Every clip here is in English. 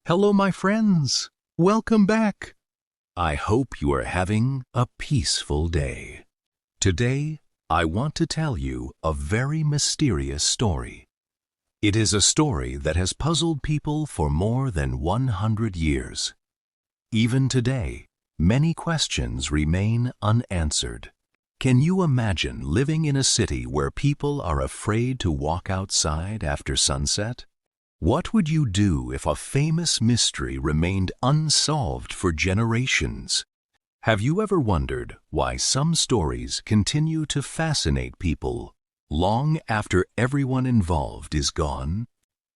Hello, my friends. Welcome back. I hope you are having a peaceful day. Today, I want to tell you a very mysterious story. It is a story that has puzzled people for more than 100 years. Even today, many questions remain unanswered. Can you imagine living in a city where people are afraid to walk outside after sunset? What would you do if a famous mystery remained unsolved for generations? Have you ever wondered why some stories continue to fascinate people long after everyone involved is gone?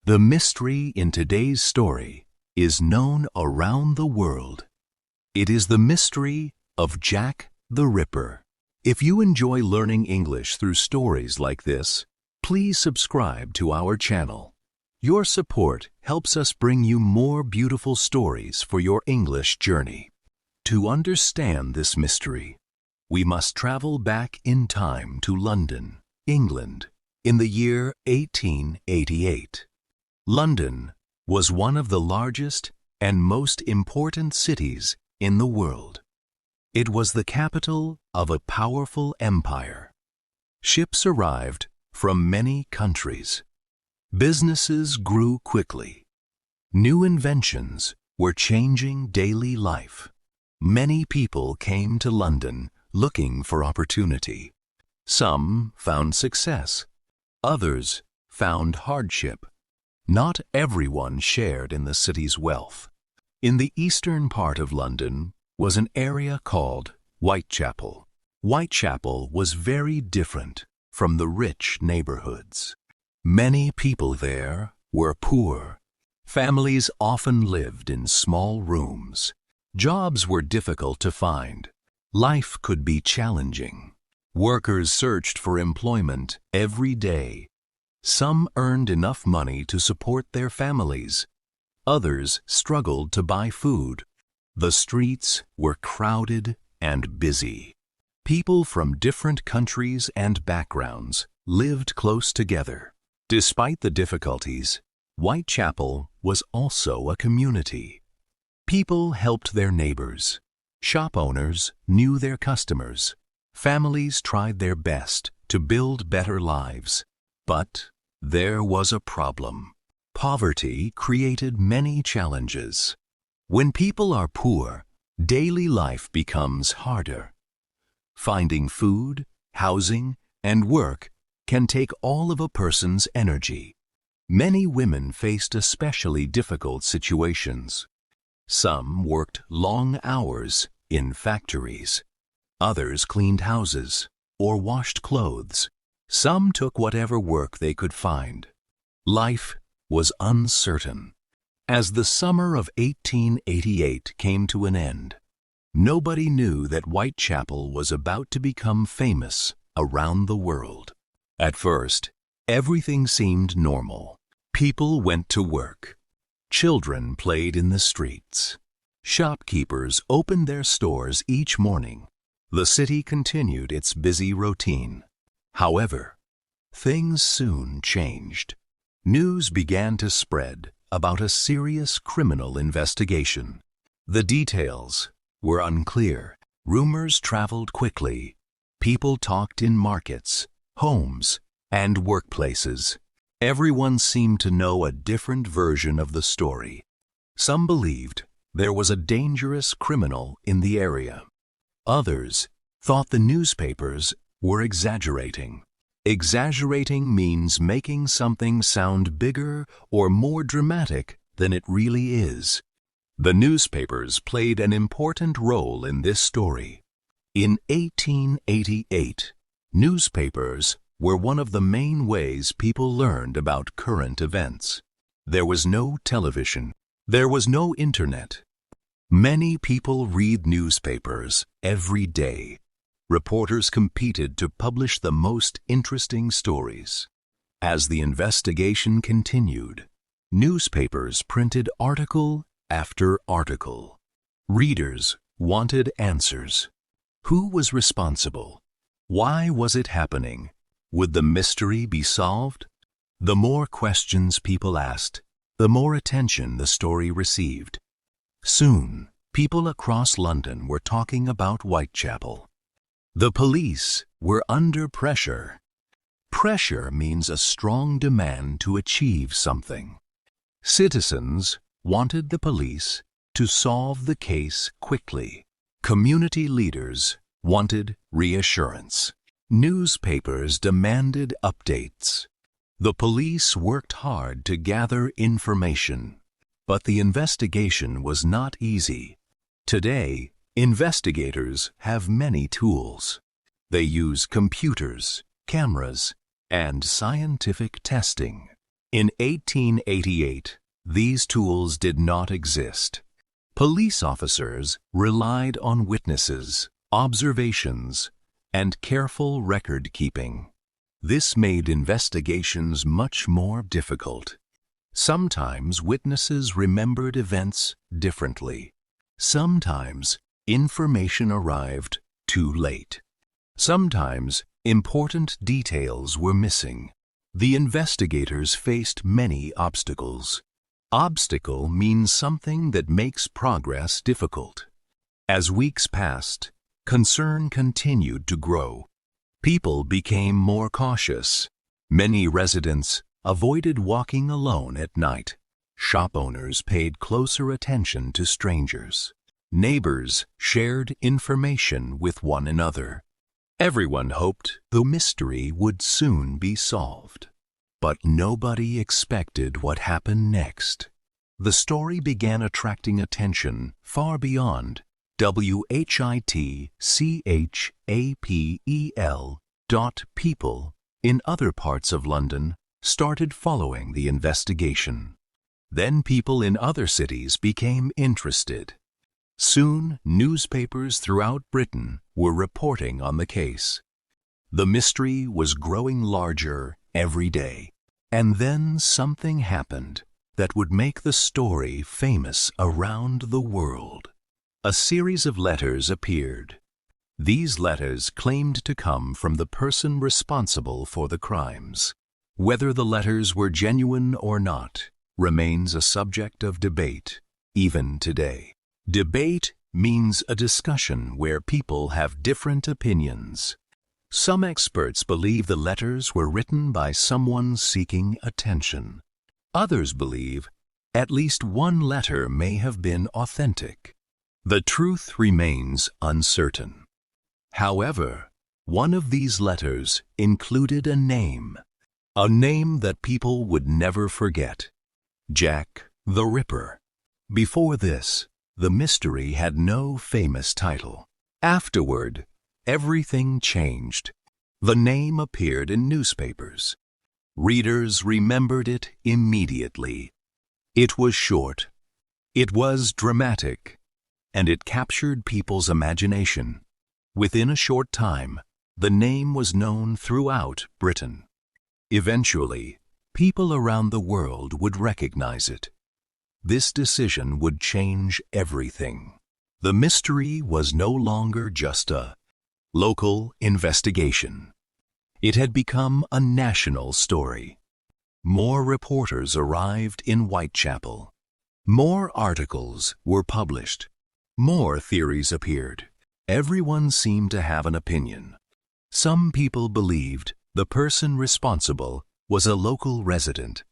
The mystery in today's story is known around the world. It is the mystery of Jack the Ripper. If you enjoy learning English through stories like this, please subscribe to our channel. Your support helps us bring you more beautiful stories for your English journey. To understand this mystery, we must travel back in time to London, England, in the year 1888. London was one of the largest and most important cities in the world. It was the capital of a powerful empire. Ships arrived from many countries. Businesses grew quickly. New inventions were changing daily life. Many people came to London looking for opportunity. Some found success. Others found hardship. Not everyone shared in the city's wealth. In the eastern part of London was an area called Whitechapel. Whitechapel was very different from the rich neighborhoods. Many people there were poor. Families often lived in small rooms. Jobs were difficult to find. Life could be challenging. Workers searched for employment every day. Some earned enough money to support their families. Others struggled to buy food. The streets were crowded and busy. People from different countries and backgrounds lived close together. Despite the difficulties, Whitechapel was also a community. People helped their neighbors. Shop owners knew their customers. Families tried their best to build better lives. But there was a problem. Poverty created many challenges. When people are poor, daily life becomes harder. Finding food, housing, and work can take all of a person's energy. Many women faced especially difficult situations. Some worked long hours in factories. Others cleaned houses or washed clothes. Some took whatever work they could find. Life was uncertain. As the summer of 1888 came to an end, nobody knew that Whitechapel was about to become famous around the world. At first, everything seemed normal. People went to work. Children played in the streets. Shopkeepers opened their stores each morning. The city continued its busy routine. However, things soon changed. News began to spread about a serious criminal investigation. The details were unclear. Rumors traveled quickly. People talked in markets, homes, and workplaces. Everyone seemed to know a different version of the story. Some believed there was a dangerous criminal in the area. Others thought the newspapers were exaggerating. Exaggerating means making something sound bigger or more dramatic than it really is. The newspapers played an important role in this story. In 1888, newspapers were one of the main ways people learned about current events. There was no television. There was no internet. Many people read newspapers every day. Reporters competed to publish the most interesting stories. As the investigation continued, newspapers printed article after article. Readers wanted answers. Who was responsible? Why was it happening? Would the mystery be solved? The more questions people asked, the more attention the story received. Soon, people across London were talking about Whitechapel. The police were under pressure. Pressure means a strong demand to achieve something. Citizens wanted the police to solve the case quickly. Community leaders wanted reassurance. Newspapers demanded updates. The police worked hard to gather information, but the investigation was not easy. Today, investigators have many tools. They use computers, cameras, and scientific testing. In 1888, these tools did not exist. Police officers relied on witnesses, observations, and careful record-keeping. This made investigations much more difficult. Sometimes witnesses remembered events differently. Sometimes information arrived too late. Sometimes important details were missing. The investigators faced many obstacles. Obstacle means something that makes progress difficult. As weeks passed, concern continued to grow. People became more cautious. Many residents avoided walking alone at night. Shop owners paid closer attention to strangers. Neighbors shared information with one another. Everyone hoped the mystery would soon be solved. But nobody expected what happened next. The story began attracting attention far beyond Whitechapel. In other parts of London started following the investigation. Then people in other cities became interested. Soon, newspapers throughout Britain were reporting on the case. The mystery was growing larger every day. And then something happened that would make the story famous around the world. A series of letters appeared. These letters claimed to come from the person responsible for the crimes. Whether the letters were genuine or not remains a subject of debate, even today. Debate means a discussion where people have different opinions. Some experts believe the letters were written by someone seeking attention. Others believe at least one letter may have been authentic. The truth remains uncertain. However, one of these letters included a name that people would never forget: Jack the Ripper. Before this, the mystery had no famous title. Afterward, everything changed. The name appeared in newspapers. Readers remembered it immediately. It was short, it was dramatic, and it captured people's imagination. Within a short time, the name was known throughout Britain. Eventually, people around the world would recognize it. This decision would change everything. The mystery was no longer just a local investigation. It had become a national story. More reporters arrived in Whitechapel. More articles were published. More theories appeared. Everyone seemed to have an opinion. Some people believed the person responsible was a local resident.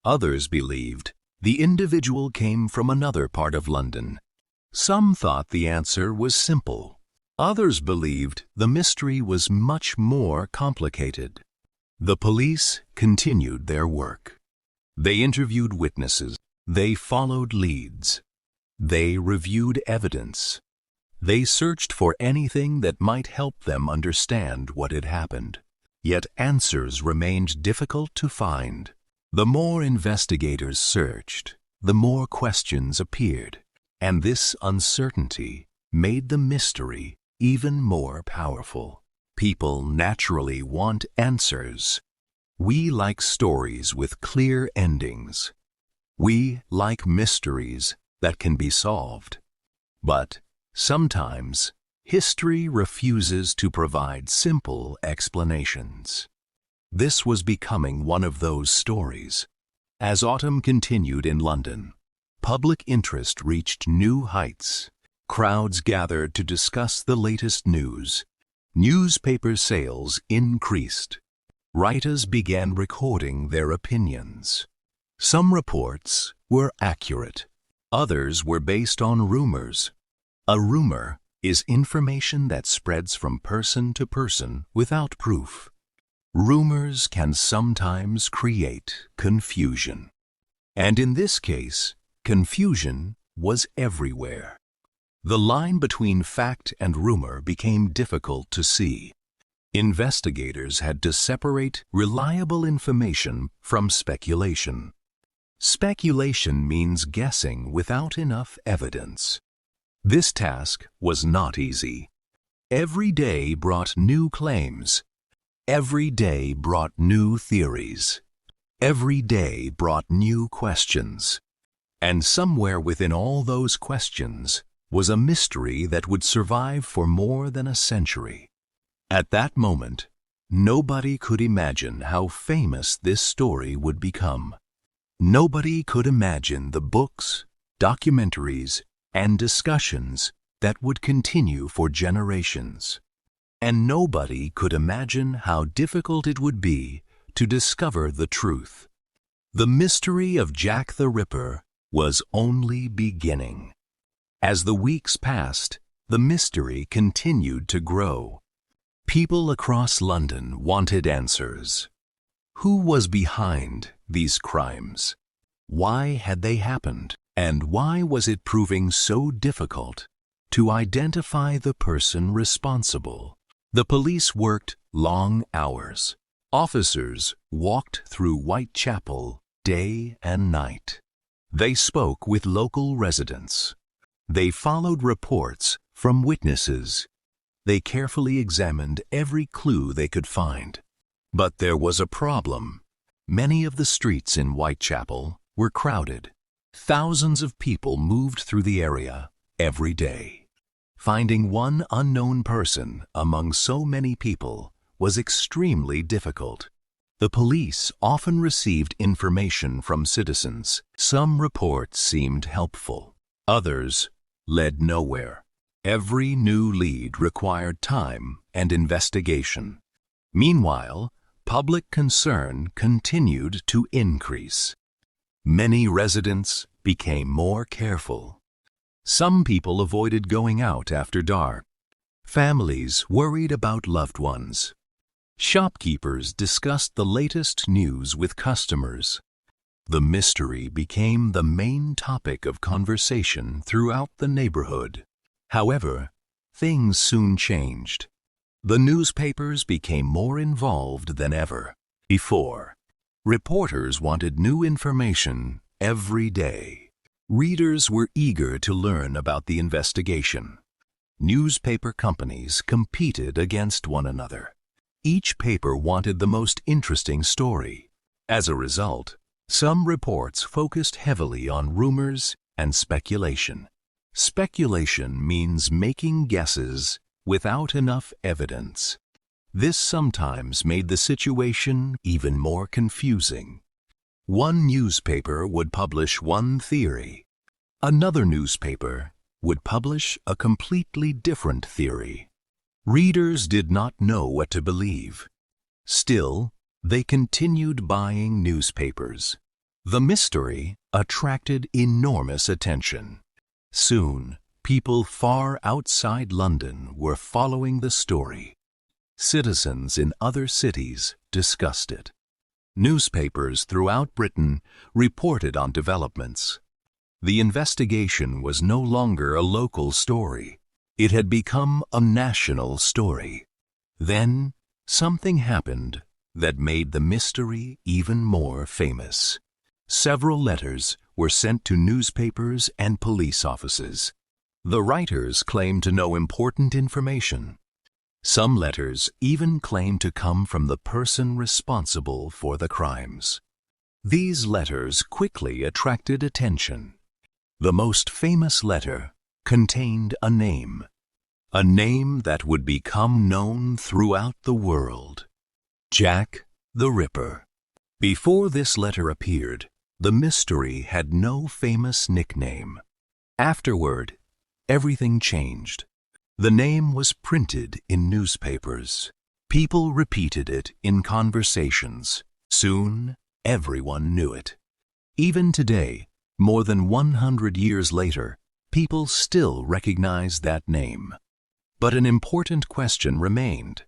Others believed the individual came from another part of London. Some thought the answer was simple. Others believed the mystery was much more complicated. The police continued their work. They interviewed witnesses. They followed leads. They reviewed evidence. They searched for anything that might help them understand what had happened. Yet answers remained difficult to find. The more investigators searched, the more questions appeared, and this uncertainty made the mystery even more powerful. People naturally want answers. We like stories with clear endings. We like mysteries that can be solved. But sometimes, history refuses to provide simple explanations. This was becoming one of those stories. As autumn continued in London, public interest reached new heights. Crowds gathered to discuss the latest news. Newspaper sales increased. Writers began recording their opinions. Some reports were accurate. Others were based on rumors. A rumor is information that spreads from person to person without proof. Rumors can sometimes create confusion. And in this case, confusion was everywhere. The line between fact and rumor became difficult to see. Investigators had to separate reliable information from speculation. Speculation means guessing without enough evidence. This task was not easy. Every day brought new claims. Every day brought new theories. Every day brought new questions. And somewhere within all those questions was a mystery that would survive for more than a century. At that moment, nobody could imagine how famous this story would become. Nobody could imagine the books, documentaries, and discussions that would continue for generations. And nobody could imagine how difficult it would be to discover the truth. The mystery of Jack the Ripper was only beginning. As the weeks passed, the mystery continued to grow. People across London wanted answers. Who was behind these crimes? Why had they happened? And why was it proving so difficult to identify the person responsible? The police worked long hours. Officers walked through Whitechapel day and night. They spoke with local residents. They followed reports from witnesses. They carefully examined every clue they could find. But there was a problem. Many of the streets in Whitechapel were crowded. Thousands of people moved through the area every day. Finding one unknown person among so many people was extremely difficult. The police often received information from citizens. Some reports seemed helpful. Others led nowhere. Every new lead required time and investigation. Meanwhile, public concern continued to increase. Many residents became more careful. Some people avoided going out after dark. Families worried about loved ones. Shopkeepers discussed the latest news with customers. The mystery became the main topic of conversation throughout the neighborhood. However, things soon changed. The newspapers became more involved than ever before. Reporters wanted new information every day. Readers were eager to learn about the investigation. Newspaper companies competed against one another. Each paper wanted the most interesting story. As a result, some reports focused heavily on rumors and speculation. Speculation means making guesses without enough evidence. This sometimes made the situation even more confusing. One newspaper would publish one theory. Another newspaper would publish a completely different theory. Readers did not know what to believe. Still, they continued buying newspapers. The mystery attracted enormous attention. Soon, people far outside London were following the story. Citizens in other cities discussed it. Newspapers throughout Britain reported on developments. The investigation was no longer a local story. It had become a national story. Then, something happened that made the mystery even more famous. Several letters were sent to newspapers and police offices. The writers claimed to know important information. Some letters even claimed to come from the person responsible for the crimes. These letters quickly attracted attention. The most famous letter contained a name that would become known throughout the world: Jack the Ripper. Before this letter appeared, The mystery had no famous nickname. Afterward, everything changed. The name was printed in newspapers. People repeated it in conversations. Soon, everyone knew it. Even today, more than 100 years later, people still recognize that name. But an important question remained.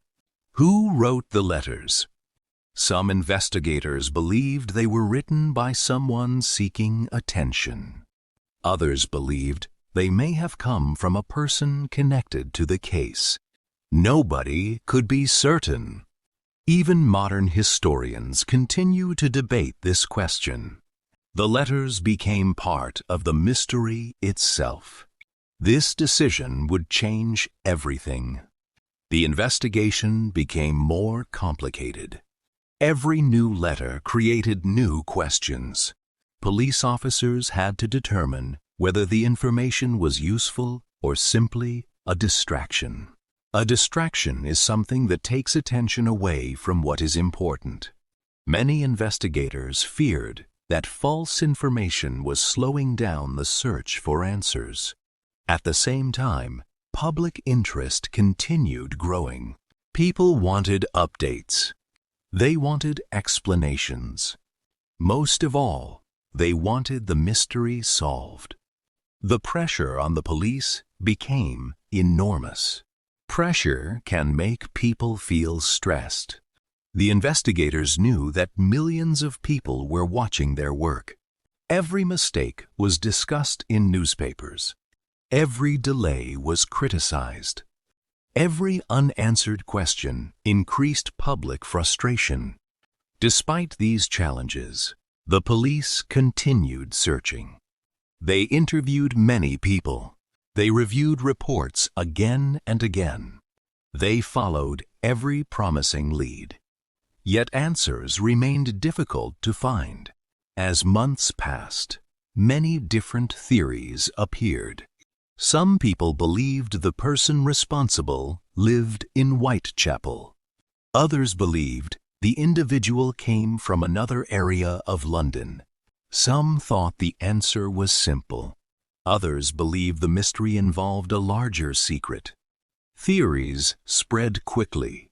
Who wrote the letters? Some investigators believed they were written by someone seeking attention. Others believed they may have come from a person connected to the case. Nobody could be certain. Even modern historians continue to debate this question. The letters became part of the mystery itself. This decision would change everything. The investigation became more complicated. Every new letter created new questions. Police officers had to determine whether the information was useful or simply a distraction. A distraction is something that takes attention away from what is important. Many investigators feared that false information was slowing down the search for answers. At the same time, public interest continued growing. People wanted updates. They wanted explanations. Most of all, they wanted the mystery solved. The pressure on the police became enormous. Pressure can make people feel stressed. The investigators knew that millions of people were watching their work. Every mistake was discussed in newspapers. Every delay was criticized. Every unanswered question increased public frustration. Despite these challenges, the police continued searching. They interviewed many people. They reviewed reports again and again. They followed every promising lead. Yet answers remained difficult to find. As months passed, many different theories appeared. Some people believed the person responsible lived in Whitechapel. Others believed the individual came from another area of London. Some thought the answer was simple. Others believed the mystery involved a larger secret. Theories spread quickly,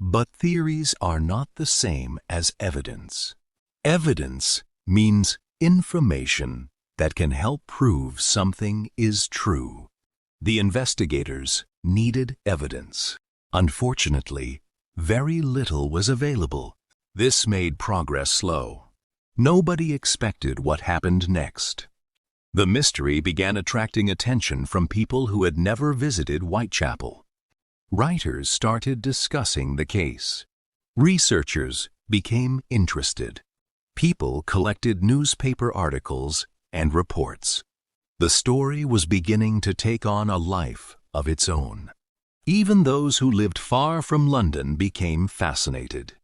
but theories are not the same as evidence. Evidence means information that can help prove something is true. The investigators needed evidence. Unfortunately, very little was available. This made progress slow. Nobody expected what happened next. The mystery began attracting attention from people who had never visited Whitechapel. Writers started discussing the case. Researchers became interested. People collected newspaper articles and reports. The story was beginning to take on a life of its own. Even those who lived far from London became fascinated.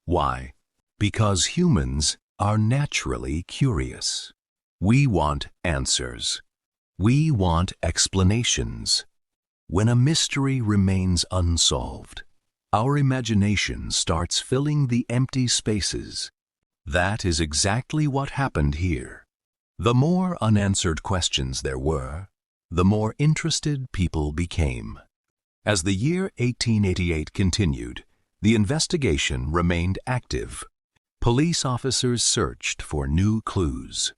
Why? Because humans are naturally curious. We want answers. We want explanations. When a mystery remains unsolved, our imagination starts filling the empty spaces. That is exactly what happened here. The more unanswered questions there were, the more interested people became. As the year 1888 continued, the investigation remained active. Police officers searched for new clues.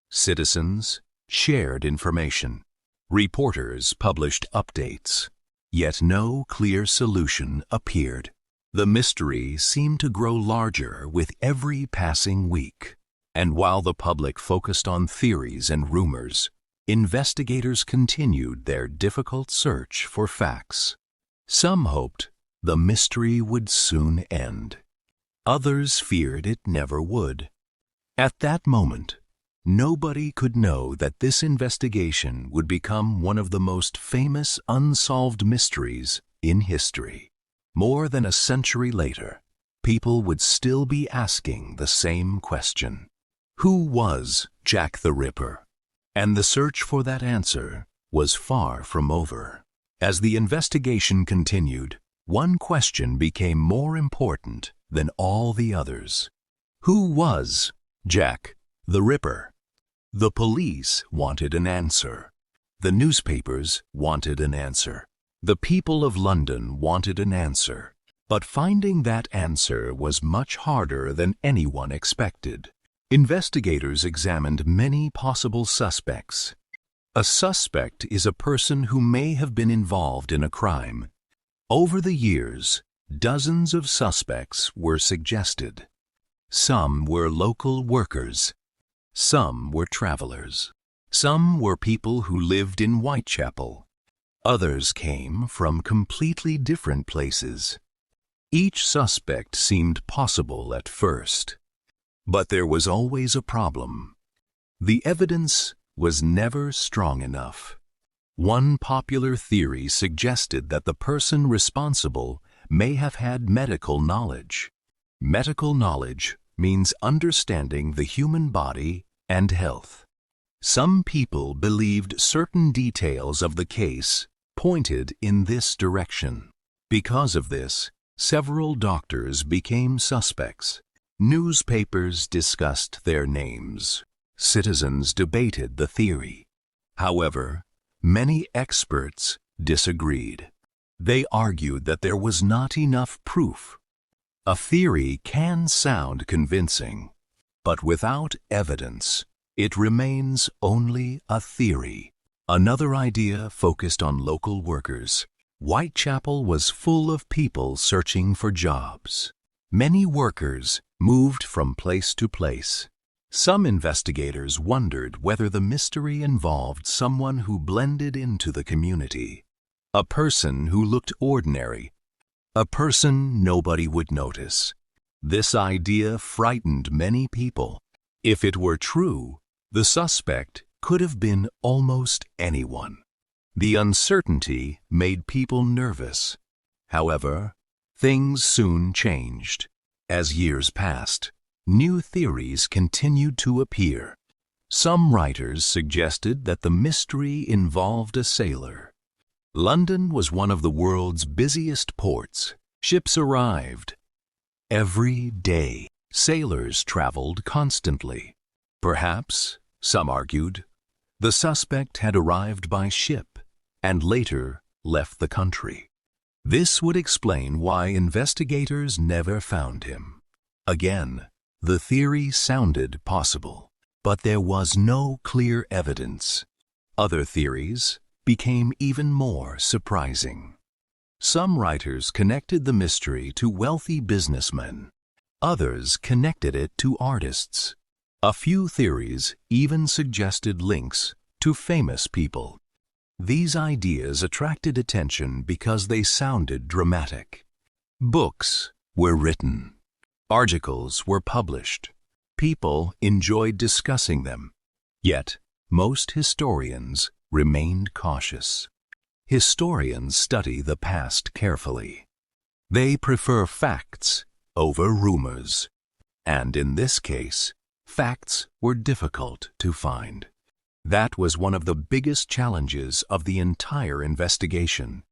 Citizens shared information. Reporters published updates. Yet no clear solution appeared. The mystery seemed to grow larger with every passing week. And while the public focused on theories and rumors, investigators continued their difficult search for facts. Some hoped the mystery would soon end. Others feared it never would. At that moment, nobody could know that this investigation would become one of the most famous unsolved mysteries in history. More than a century later, people would still be asking the same question. Who was Jack the Ripper? And the search for that answer was far from over. As the investigation continued, one question became more important than all the others. Who was Jack The Ripper. The police wanted an answer. The newspapers wanted an answer. The people of London wanted an answer. But finding that answer was much harder than anyone expected. Investigators examined many possible suspects. A suspect is a person who may have been involved in a crime. Over the years, dozens of suspects were suggested. Some were local workers. Some were travelers. Some were people who lived in Whitechapel. Others came from completely different places. Each suspect seemed possible at first. But there was always a problem. The evidence was never strong enough. One popular theory suggested that the person responsible may have had medical knowledge. Medical knowledge means understanding the human body and health. Some people believed certain details of the case pointed in this direction. Because of this, several doctors became suspects. Newspapers discussed their names. Citizens debated the theory. However, many experts disagreed. They argued that there was not enough proof. A theory can sound convincing, but without evidence, it remains only a theory. Another idea focused on local workers. Whitechapel was full of people searching for jobs. Many workers moved from place to place. Some investigators wondered whether the mystery involved someone who blended into the community. A person who looked ordinary. A person nobody would notice. This idea frightened many people. If it were true, the suspect could have been almost anyone. The uncertainty made people nervous. However, things soon changed. As years passed, new theories continued to appear. Some writers suggested that the mystery involved a sailor. London was one of the world's busiest ports. Ships arrived every day. Sailors traveled constantly. Perhaps, some argued, the suspect had arrived by ship and later left the country. This would explain why investigators never found him. Again, the theory sounded possible, but there was no clear evidence. Other theories became even more surprising. Some writers connected the mystery to wealthy businessmen. Others connected it to artists. A few theories even suggested links to famous people. These ideas attracted attention because they sounded dramatic. Books were written. Articles were published. People enjoyed discussing them. Yet, most historians remained cautious. Historians study the past carefully. They prefer facts over rumors. And in this case, facts were difficult to find. That was one of the biggest challenges of the entire investigation.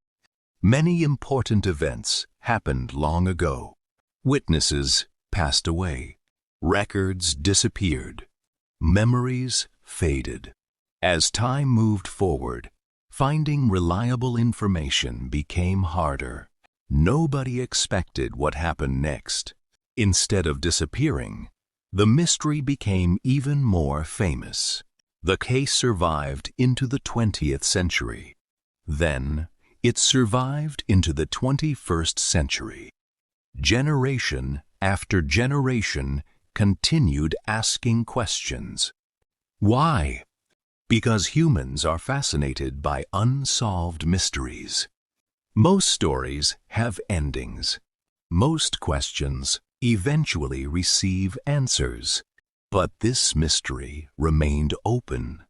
Many important events happened long ago. Witnesses passed away. Records disappeared. Memories faded. As time moved forward, finding reliable information became harder. Nobody expected what happened next. Instead of disappearing, the mystery became even more famous. The case survived into the 20th century. Then, it survived into the 21st century. Generation after generation continued asking questions. Why? Because humans are fascinated by unsolved mysteries. Most stories have endings. Most questions eventually receive answers. But this mystery remained open.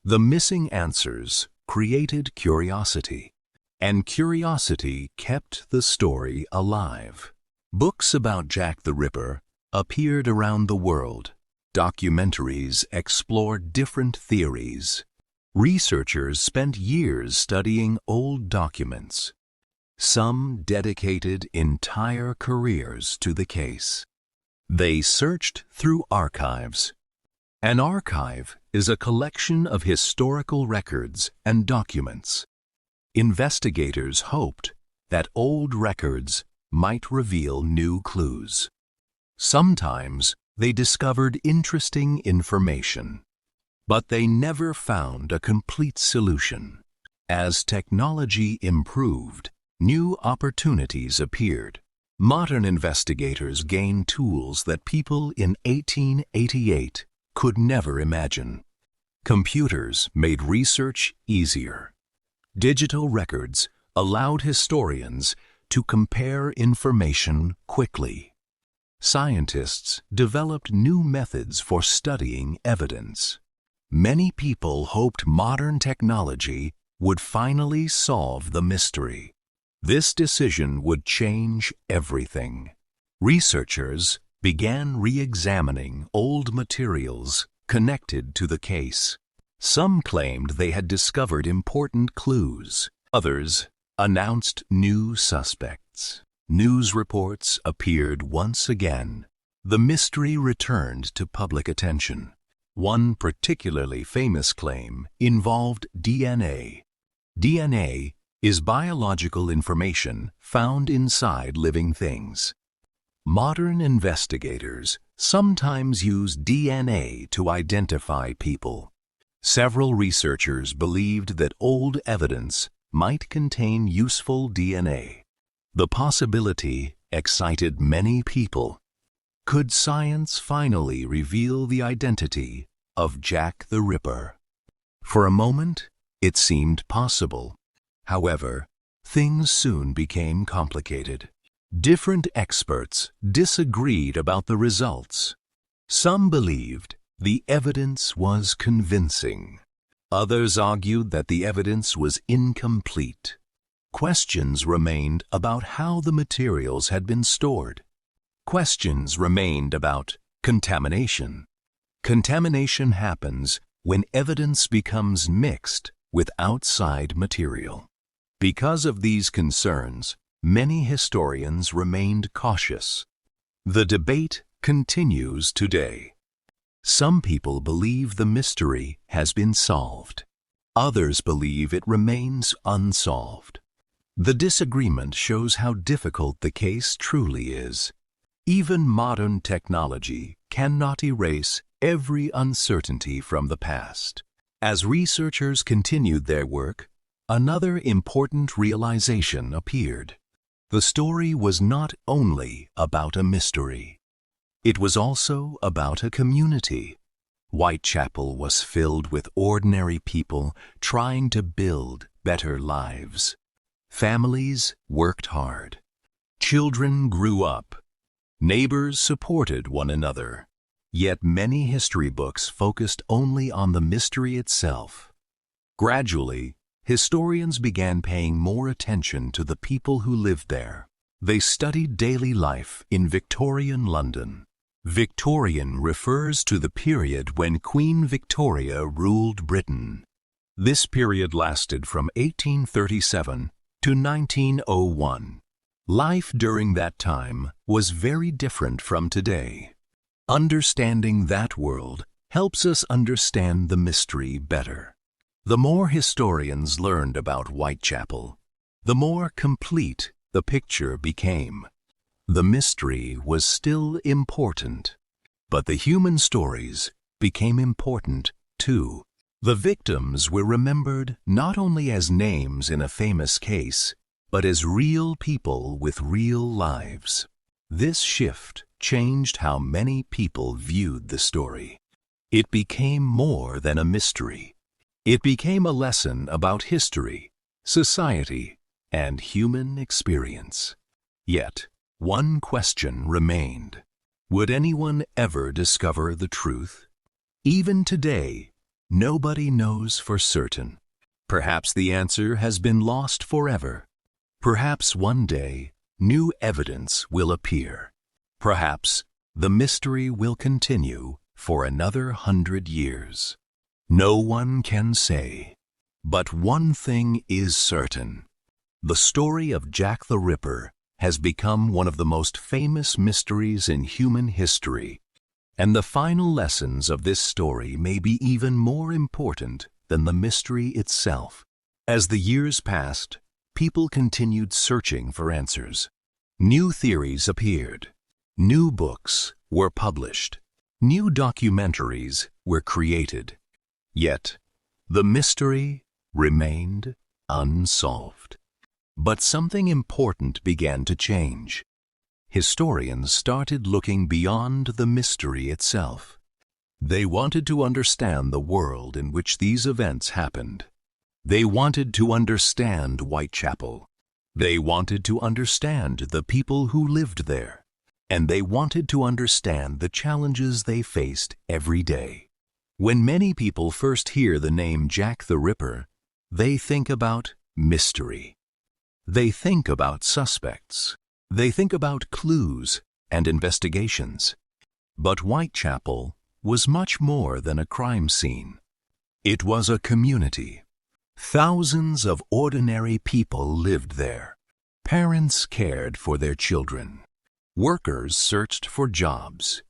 The missing answers created curiosity, and curiosity kept the story alive. Books about Jack the Ripper appeared around the world. Documentaries explored different theories. Researchers spent years studying old documents. Some dedicated entire careers to the case. They searched through archives, An archive is a collection of historical records and documents. Investigators hoped that old records might reveal new clues. Sometimes they discovered interesting information, but they never found a complete solution. As technology improved, new opportunities appeared. Modern investigators gained tools that people in 1888 could never imagine. Computers made research easier. Digital records allowed historians to compare information quickly. Scientists developed new methods for studying evidence. Many people hoped modern technology would finally solve the mystery. This decision would change everything. Researchers began re-examining old materials connected to the case. Some claimed they had discovered important clues. Others announced new suspects. News reports appeared once again. The mystery returned to public attention. One particularly famous claim involved DNA. DNA is biological information found inside living things. Modern investigators sometimes use DNA to identify people. Several researchers believed that old evidence might contain useful DNA. The possibility excited many people. Could science finally reveal the identity of Jack the Ripper? For a moment, it seemed possible. However, things soon became complicated. Different experts disagreed about the results. Some believed the evidence was convincing. Others argued that the evidence was incomplete. Questions remained about how the materials had been stored. Questions remained about contamination. Contamination happens when evidence becomes mixed with outside material. Because of these concerns, many historians remained cautious. The debate continues today. Some people believe the mystery has been solved. Others believe it remains unsolved. The disagreement shows how difficult the case truly is. Even modern technology cannot erase every uncertainty from the past. As researchers continued their work, another important realization appeared. The story was not only about a mystery. It was also about a community. Whitechapel was filled with ordinary people trying to build better lives. Families worked hard. Children grew up. Neighbors supported one another. Yet many history books focused only on the mystery itself. Gradually, historians began paying more attention to the people who lived there. They studied daily life in Victorian London. Victorian refers to the period when Queen Victoria ruled Britain. This period lasted from 1837 to 1901. Life during that time was very different from today. Understanding that world helps us understand the mystery better. The more historians learned about Whitechapel, the more complete the picture became. The mystery was still important, but the human stories became important too. The victims were remembered not only as names in a famous case, but as real people with real lives. This shift changed how many people viewed the story. It became more than a mystery. It became a lesson about history, society, and human experience. Yet, one question remained. Would anyone ever discover the truth? Even today, nobody knows for certain. Perhaps the answer has been lost forever. Perhaps one day, new evidence will appear. Perhaps the mystery will continue for another 100 years. No one can say. But one thing is certain. The story of Jack the Ripper has become one of the most famous mysteries in human history. And the final lessons of this story may be even more important than the mystery itself. As the years passed, people continued searching for answers. New theories appeared. New books were published. New documentaries were created. Yet, the mystery remained unsolved. But something important began to change. Historians started looking beyond the mystery itself. They wanted to understand the world in which these events happened. They wanted to understand Whitechapel. They wanted to understand the people who lived there. And they wanted to understand the challenges they faced every day. When many people first hear the name Jack the Ripper, they think about mystery. They think about suspects. They think about clues and investigations. But Whitechapel was much more than a crime scene. It was a community. Thousands of ordinary people lived there. Parents cared for their children. Workers searched for jobs.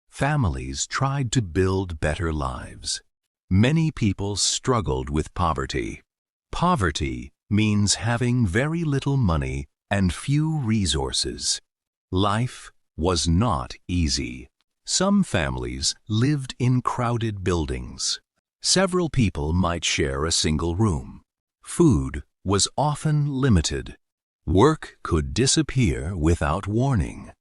Families tried to build better lives. Many people struggled with poverty. Poverty means having very little money and few resources. Life was not easy. Some families lived in crowded buildings. Several people might share a single room. Food was often limited. Work could disappear without warning.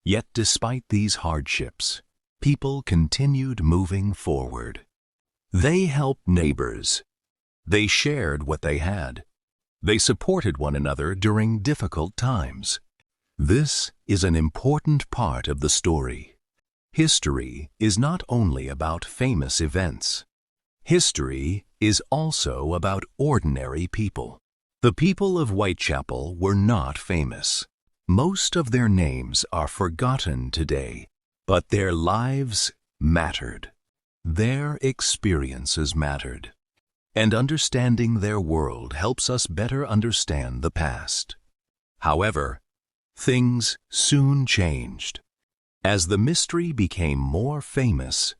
Yet despite these hardships, people continued moving forward. They helped neighbors. They shared what they had. They supported one another during difficult times. This is an important part of the story. History is not only about famous events. History is also about ordinary people. The people of Whitechapel were not famous. Most of their names are forgotten today, but their lives mattered. Their experiences mattered. And understanding their world helps us better understand the past. However, things soon changed. As the mystery became more famous,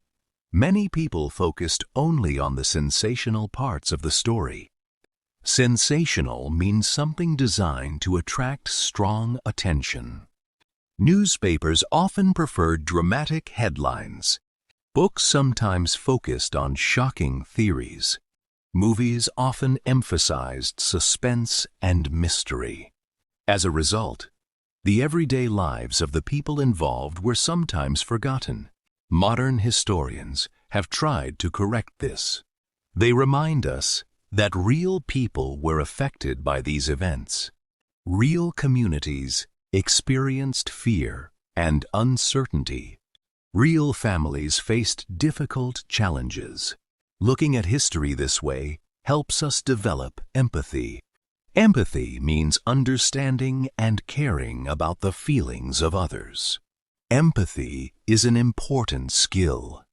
many people focused only on the sensational parts of the story. Sensational means something designed to attract strong attention. Newspapers often preferred dramatic headlines. Books sometimes focused on shocking theories. Movies often emphasized suspense and mystery. As a result, the everyday lives of the people involved were sometimes forgotten. Modern historians have tried to correct this. They remind us that real people were affected by these events. Real communities experienced fear and uncertainty. Real families faced difficult challenges. Looking at history this way helps us develop empathy. Empathy means understanding and caring about the feelings of others. Empathy is an important skill.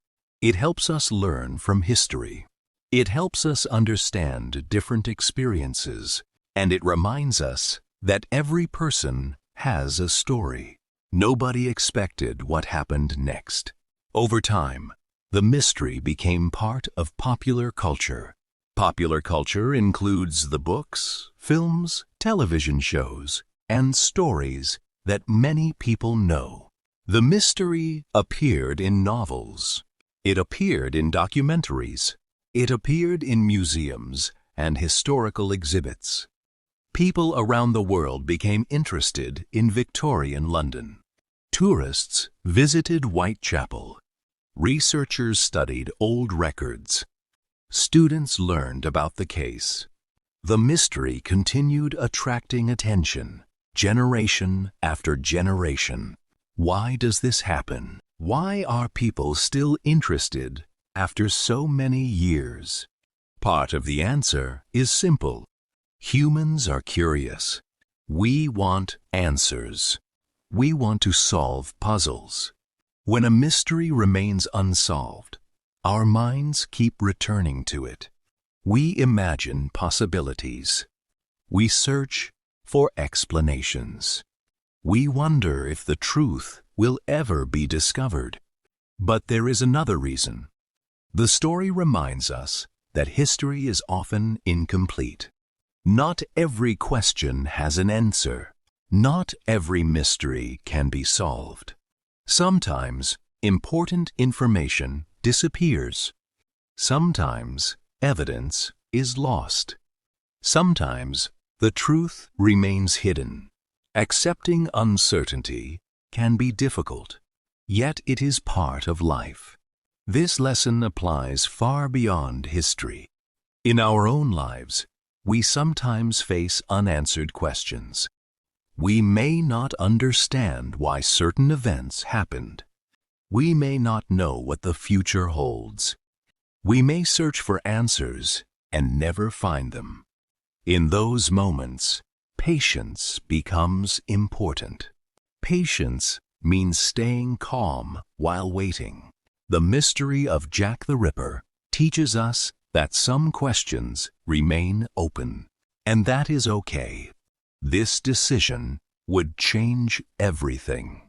It helps us learn from history. It helps us understand different experiences, and it reminds us that every person has a story. Nobody expected what happened next. Over time, the mystery became part of popular culture. Popular culture includes the books, films, television shows, and stories that many people know. The mystery appeared in novels. It appeared in documentaries. It appeared in museums and historical exhibits. People around the world became interested in Victorian London. Tourists visited Whitechapel. Researchers studied old records. Students learned about the case. The mystery continued attracting attention, generation after generation. Why does this happen? Why are people still interested after so many years? Part of the answer is simple. Humans are curious. We want answers. We want to solve puzzles. When a mystery remains unsolved, our minds keep returning to it. We imagine possibilities. We search for explanations. We wonder if the truth will ever be discovered. But there is another reason. The story reminds us that history is often incomplete. Not every question has an answer. Not every mystery can be solved. Sometimes important information disappears. Sometimes evidence is lost. Sometimes the truth remains hidden. Accepting uncertainty can be difficult, yet it is part of life. This lesson applies far beyond history. In our own lives, we sometimes face unanswered questions. We may not understand why certain events happened. We may not know what the future holds. We may search for answers and never find them. In those moments, patience becomes important. Patience means staying calm while waiting. The mystery of Jack the Ripper teaches us that some questions remain open, and that is okay. This decision would change everything.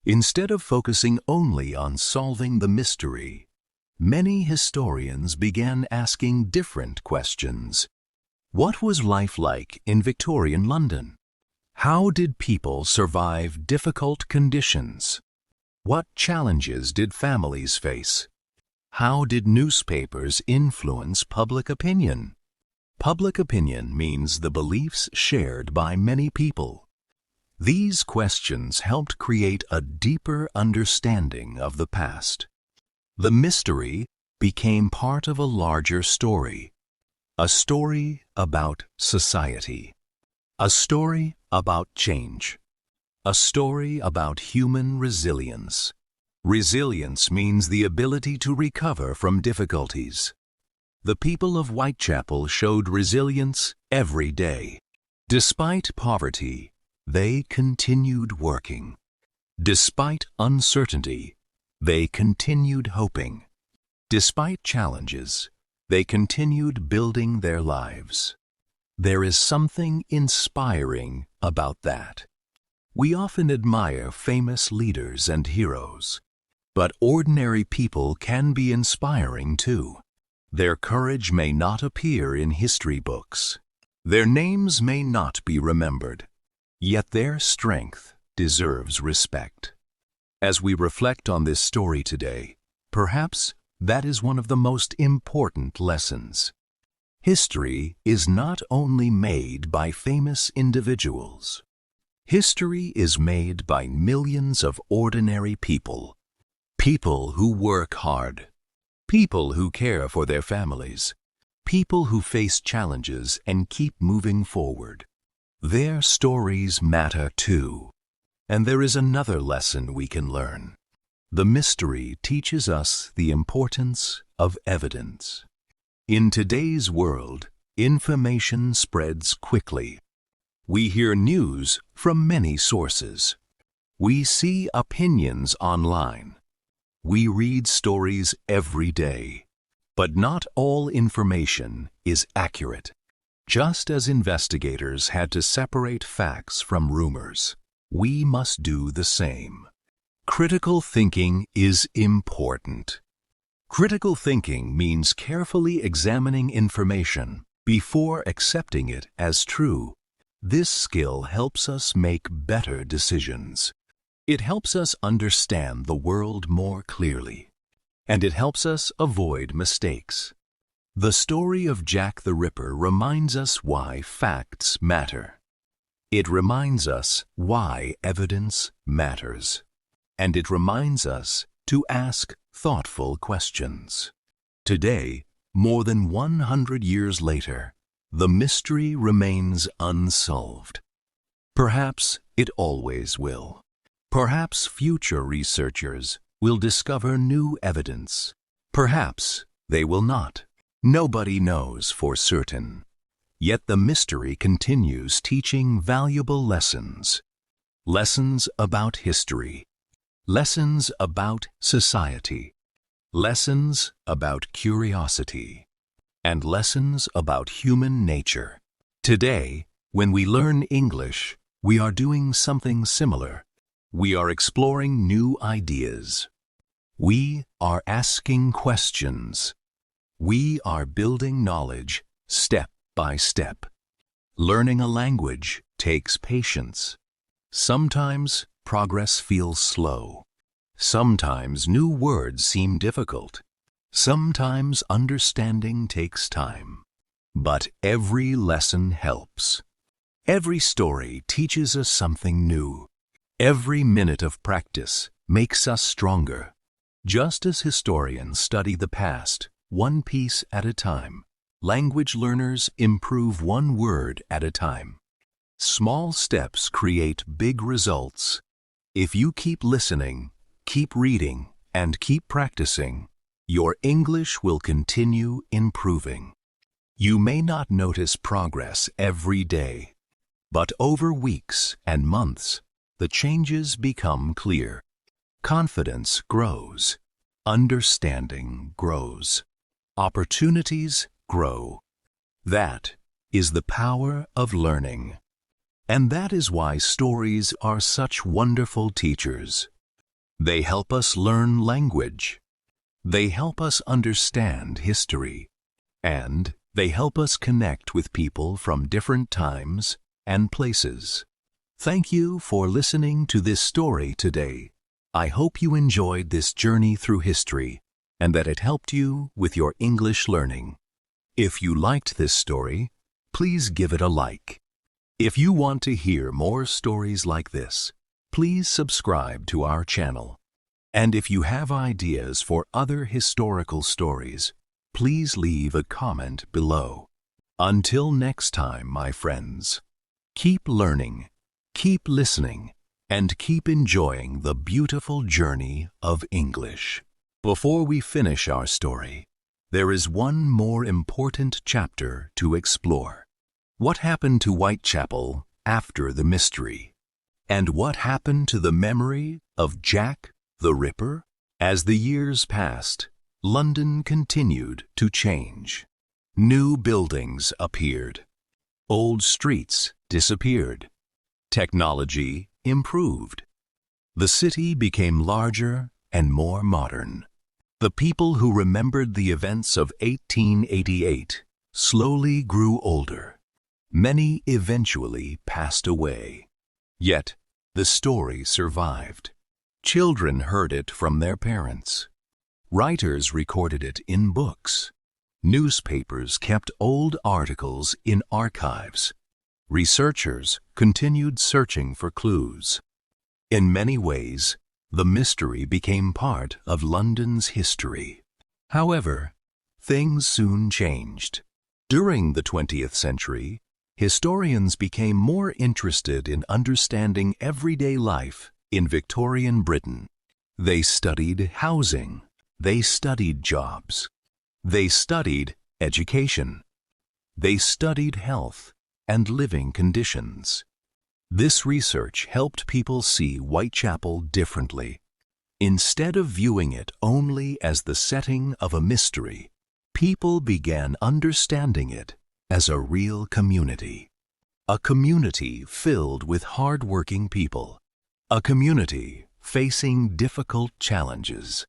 Instead of focusing only on solving the mystery, many historians began asking different questions. What was life like in Victorian London? How did people survive difficult conditions? What challenges did families face? How did newspapers influence public opinion? Public opinion means the beliefs shared by many people. These questions helped create a deeper understanding of the past. The mystery became part of a larger story. A story about society. A story about change. A story about human resilience. Resilience means the ability to recover from difficulties. The people of Whitechapel showed resilience every day. Despite poverty, they continued working. Despite uncertainty, they continued hoping. Despite challenges, they continued building their lives. There is something inspiring about that. We often admire famous leaders and heroes, but ordinary people can be inspiring too. Their courage may not appear in history books. Their names may not be remembered, yet their strength deserves respect. As we reflect on this story today, perhaps that is one of the most important lessons. History is not only made by famous individuals. History is made by millions of ordinary people. People who work hard. People who care for their families. People who face challenges and keep moving forward. Their stories matter too. And there is another lesson we can learn. The mystery teaches us the importance of evidence. In today's world, information spreads quickly. We hear news from many sources. We see opinions online. We read stories every day. But not all information is accurate. Just as investigators had to separate facts from rumors, we must do the same. Critical thinking is important. Critical thinking means carefully examining information before accepting it as true. This skill helps us make better decisions. It helps us understand the world more clearly, and it helps us avoid mistakes. The story of Jack the Ripper reminds us why facts matter. It reminds us why evidence matters. And it reminds us to ask thoughtful questions. Today, more than 100 years later, the mystery remains unsolved. Perhaps it always will. Perhaps future researchers will discover new evidence. Perhaps they will not. Nobody knows for certain. Yet the mystery continues teaching valuable lessons. Lessons about history. Lessons about society. Lessons about curiosity. And lessons about human nature. Today, when we learn English, we are doing something similar. We are exploring new ideas. We are asking questions. We are building knowledge step by step. Learning a language takes patience. Sometimes progress feels slow. Sometimes new words seem difficult. Sometimes understanding takes time. But every lesson helps. Every story teaches us something new. Every minute of practice makes us stronger. Just as historians study the past, one piece at a time, language learners improve one word at a time. Small steps create big results. If you keep listening, keep reading, and keep practicing, your English will continue improving. You may not notice progress every day, but over weeks and months, the changes become clear. Confidence grows. Understanding grows. Opportunities grow. That is the power of learning. And that is why stories are such wonderful teachers. They help us learn language. They help us understand history. And they help us connect with people from different times and places. Thank you for listening to this story today. I hope you enjoyed this journey through history and that it helped you with your English learning. If you liked this story, please give it a like. If you want to hear more stories like this, please subscribe to our channel. And if you have ideas for other historical stories, please leave a comment below. Until next time, my friends, keep learning, keep listening, and keep enjoying the beautiful journey of English. Before we finish our story, there is one more important chapter to explore. What happened to Whitechapel after the mystery? And what happened to the memory of Jack the Ripper? As the years passed, London continued to change. New buildings appeared. Old streets disappeared. Technology improved. The city became larger and more modern. The people who remembered the events of 1888 slowly grew older. Many eventually passed away. Yet, the story survived. Children heard it from their parents. Writers recorded it in books. Newspapers kept old articles in archives. Researchers continued searching for clues. In many ways, the mystery became part of London's history. However, things soon changed. During the 20th century, historians became more interested in understanding everyday life in Victorian Britain. They studied housing. They studied jobs. They studied education. They studied health and living conditions. This research helped people see Whitechapel differently. Instead of viewing it only as the setting of a mystery, people began understanding it as a real community. A community filled with hard-working people. A community facing difficult challenges.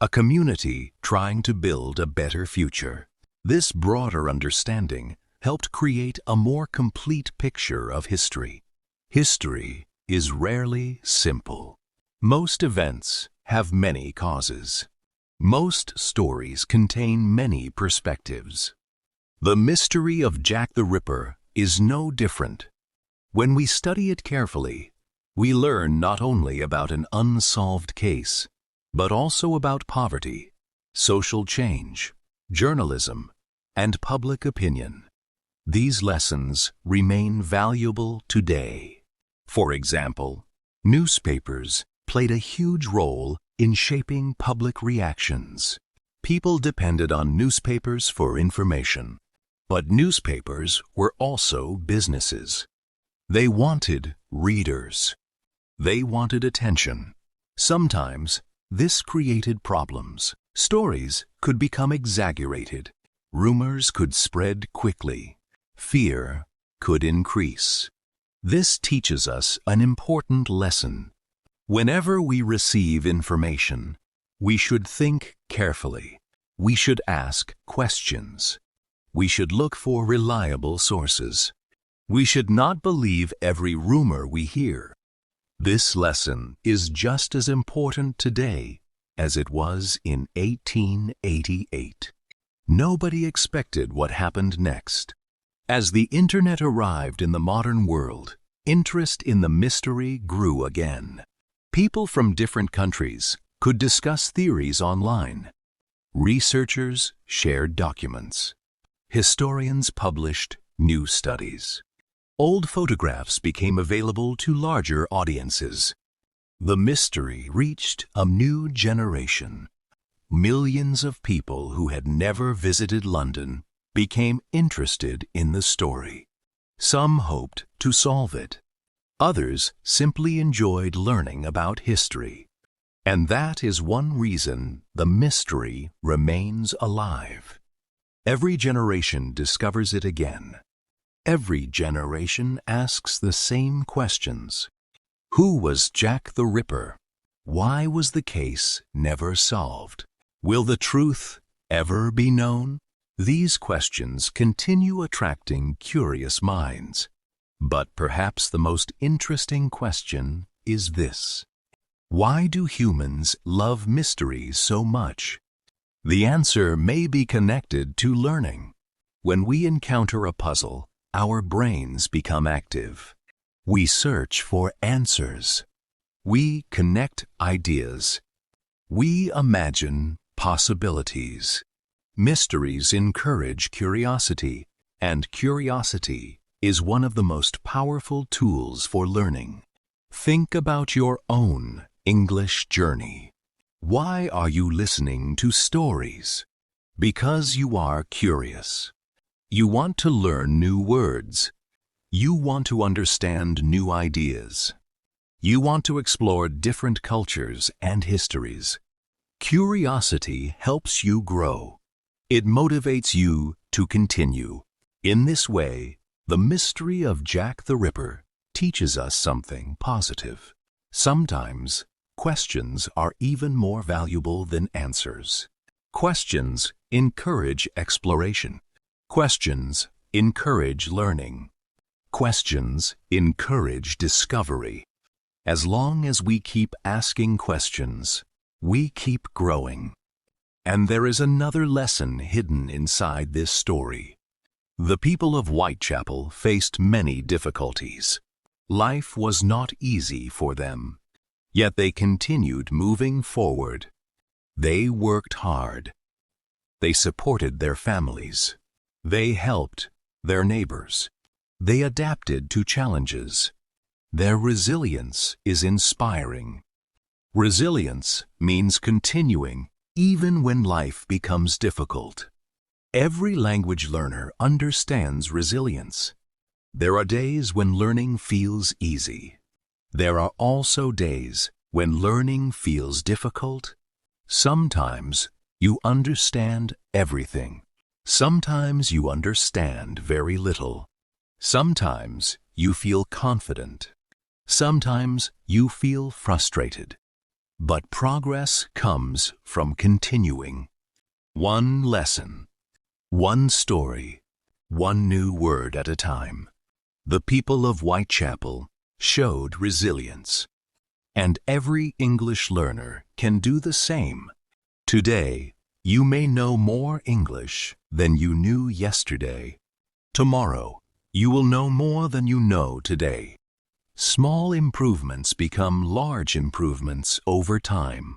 A community trying to build a better future. This broader understanding helped create a more complete picture of history. History is rarely simple. Most events have many causes. Most stories contain many perspectives. The mystery of Jack the Ripper is no different. When we study it carefully, we learn not only about an unsolved case, but also about poverty, social change, journalism, and public opinion. These lessons remain valuable today. For example, newspapers played a huge role in shaping public reactions. People depended on newspapers for information, but newspapers were also businesses. They wanted readers. They wanted attention. Sometimes this created problems. Stories could become exaggerated. Rumors could spread quickly. Fear could increase. This teaches us an important lesson. Whenever we receive information, We should think carefully. We should ask questions. We should look for reliable sources. We should not believe every rumor we hear. This lesson is just as important today as it was in 1888. Nobody expected what happened next. As the internet arrived in the modern world, interest in the mystery grew again. People from different countries could discuss theories online. Researchers shared documents. Historians published new studies. Old photographs became available to larger audiences. The mystery reached a new generation. Millions of people who had never visited London became interested in the story. Some hoped to solve it. Others simply enjoyed learning about history. And that is one reason the mystery remains alive. Every generation discovers it again. Every generation asks the same questions. Who was Jack the Ripper? Why was the case never solved? Will the truth ever be known? These questions continue attracting curious minds. But perhaps the most interesting question is this: why do humans love mysteries so much? The answer may be connected to learning. When we encounter a puzzle, our brains become active. We search for answers. We connect ideas. We imagine possibilities. Mysteries encourage curiosity, and curiosity is one of the most powerful tools for learning. Think about your own English journey. Why are you listening to stories? Because you are curious. You want to learn new words. You want to understand new ideas. You want to explore different cultures and histories. Curiosity helps you grow. It motivates you to continue. In this way, the mystery of Jack the Ripper teaches us something positive. Sometimes, questions are even more valuable than answers. Questions encourage exploration. Questions encourage learning. Questions encourage discovery. As long as we keep asking questions, we keep growing. And there is another lesson hidden inside this story. The people of Whitechapel faced many difficulties. Life was not easy for them, yet they continued moving forward. They worked hard. They supported their families. They helped their neighbors. They adapted to challenges. Their resilience is inspiring. Resilience means continuing even when life becomes difficult. Every language learner understands resilience. There are days when learning feels easy. There are also days when learning feels difficult. Sometimes you understand everything. Sometimes you understand very little. Sometimes you feel confident. Sometimes you feel frustrated. But progress comes from continuing. One lesson, one story, one new word at a time. The people of Whitechapel showed resilience. And every English learner can do the same. Today, you may know more English than you knew yesterday. Tomorrow, you will know more than you know today. Small improvements become large improvements over time.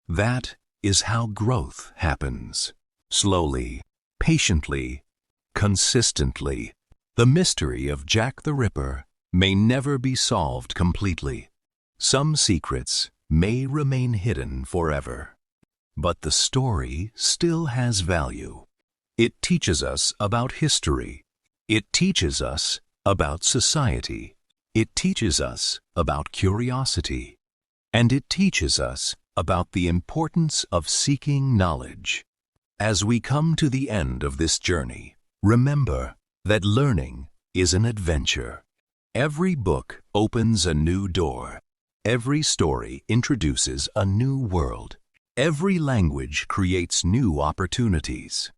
That is how growth happens. Slowly, patiently, consistently. The mystery of Jack the Ripper may never be solved completely. Some secrets may remain hidden forever. But the story still has value. It teaches us about history. It teaches us about society. It teaches us about curiosity. And it teaches us about the importance of seeking knowledge. As we come to the end of this journey, remember that learning is an adventure. Every book opens a new door. Every story introduces a new world. Every language creates new opportunities.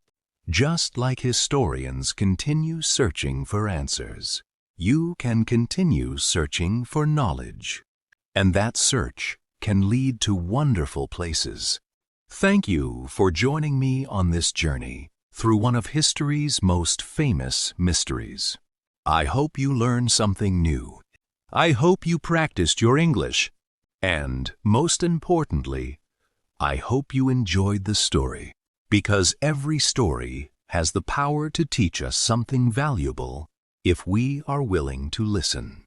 Just like historians continue searching for answers, you can continue searching for knowledge. And that search can lead to wonderful places. Thank you for joining me on this journey through one of history's most famous mysteries. I hope you learned something new. I hope you practiced your English. And, most importantly, I hope you enjoyed the story, because every story has the power to teach us something valuable if we are willing to listen.